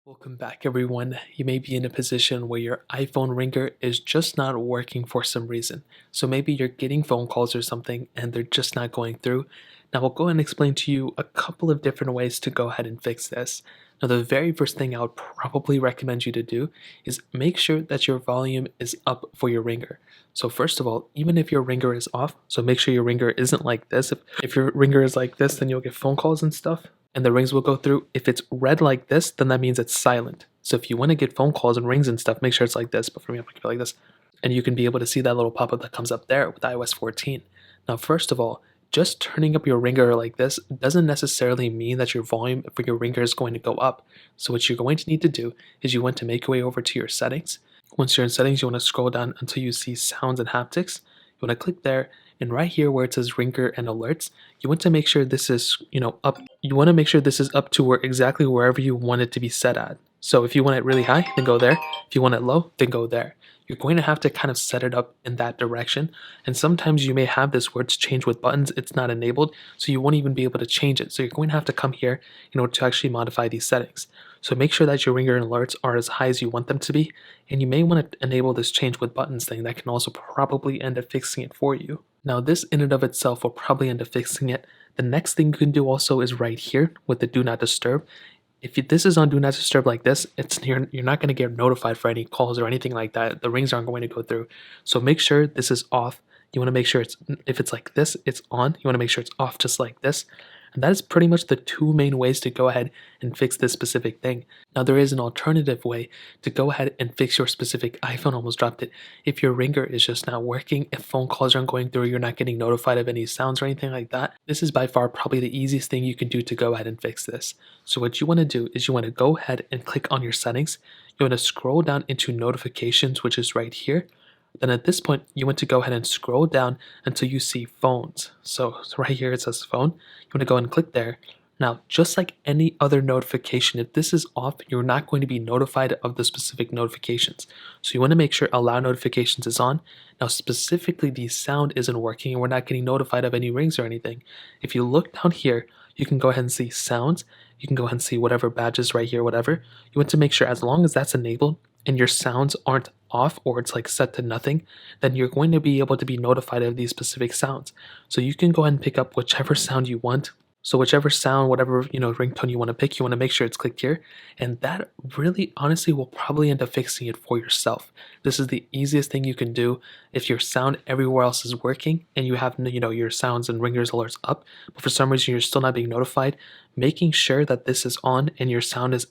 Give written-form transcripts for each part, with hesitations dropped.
Welcome back, everyone. You may be in a position where your iPhone ringer is just not working for some reason. So maybe you're getting phone calls or something and they're just not going through. Now, I'll go ahead and explain to you a couple of different ways to go ahead and fix this. Now, the very first thing I would probably recommend you to do is make sure that your volume is up for your ringer. So first of all, even if your ringer is off, so make sure your ringer isn't like this. If your ringer is like this, then you'll get phone calls and stuff and the rings will go through. If it's red like this, then that means it's silent. So if you want to get phone calls and rings and stuff, make sure it's like this. But for me, I'm going to keep it like this. And you can be able to see that little pop-up that comes up there with iOS 14. Now, first of all, just turning up your ringer like this doesn't necessarily mean that your volume for your ringer is going to go up. So what you're going to need to do is you want to make your way over to your settings. Once you're in settings, you want to scroll down until you see sounds and haptics. You want to click there, and right here where it says ringer and alerts, you want to make sure this is, up. You want to make sure this is up to where exactly wherever you want it to be set at. So if you want it really high, then go there. If you want it low, then go there. You're going to have to kind of set it up in that direction. And sometimes you may have this where it's changed with buttons, it's not enabled, so you won't even be able to change it. So you're going to have to come here in order to actually modify these settings. So make sure that your ringer and alerts are as high as you want them to be. And you may want to enable this change with buttons thing that can also probably end up fixing it for you. Now this in and of itself will probably end up fixing it. The next thing you can do also is right here with the do not disturb. If this is on do not disturb like this, you're not going to get notified for any calls or anything like that. The rings aren't going to go through. So make sure this is off. You want to make sure if it's like this, it's on. You want to make sure it's off just like this. And that is pretty much the two main ways to go ahead and fix this specific thing. Now there is an alternative way to go ahead and fix your specific iPhone. Almost dropped it. If your ringer is just not working, if phone calls aren't going through, you're not getting notified of any sounds or anything like that, this is by far probably the easiest thing you can do to go ahead and fix this. So what you want to do is you want to go ahead and click on your settings. You want to scroll down into notifications, which is right here. Then at this point, you want to go ahead and scroll down until you see phones. So right here it says phone. You want to go and click there. Now, just like any other notification, if this is off, you're not going to be notified of the specific notifications. So you want to make sure allow notifications is on. Now, specifically, the sound isn't working and we're not getting notified of any rings or anything. If you look down here, you can go ahead and see sounds. You can go ahead and see whatever badges right here, whatever. You want to make sure as long as that's enabled and your sounds aren't off or it's like set to nothing, then you're going to be able to be notified of these specific sounds. So you can go ahead and pick up whichever sound you want. So whichever sound, whatever, ringtone you want to pick, you want to make sure it's clicked here. And that really honestly will probably end up fixing it for yourself. This is the easiest thing you can do if your sound everywhere else is working and you have, your sounds and ringers alerts up, but for some reason you're still not being notified. Making sure that this is on and your sound is,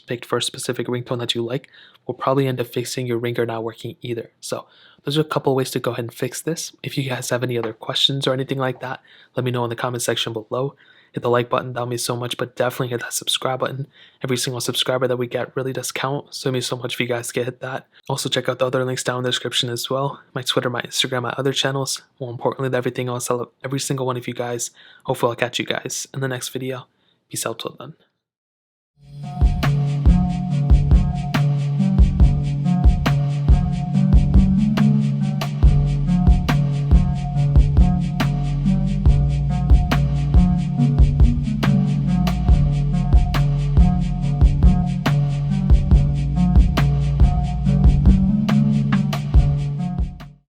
picked for a specific ringtone that you like will probably end up fixing your ringer not working either. So those are a couple ways to go ahead and fix this. If you guys have any other questions or anything like that, let me know in the comment section below. Hit the like button, that would mean so much, but definitely hit that subscribe button. Every single subscriber that we get really does count, so it means so much if you guys can hit that. Also check out the other links down in the description as well. My Twitter, my Instagram, my other channels. More importantly, everything else, I love every single one of you guys. Hopefully I'll catch you guys in the next video. Peace out till then.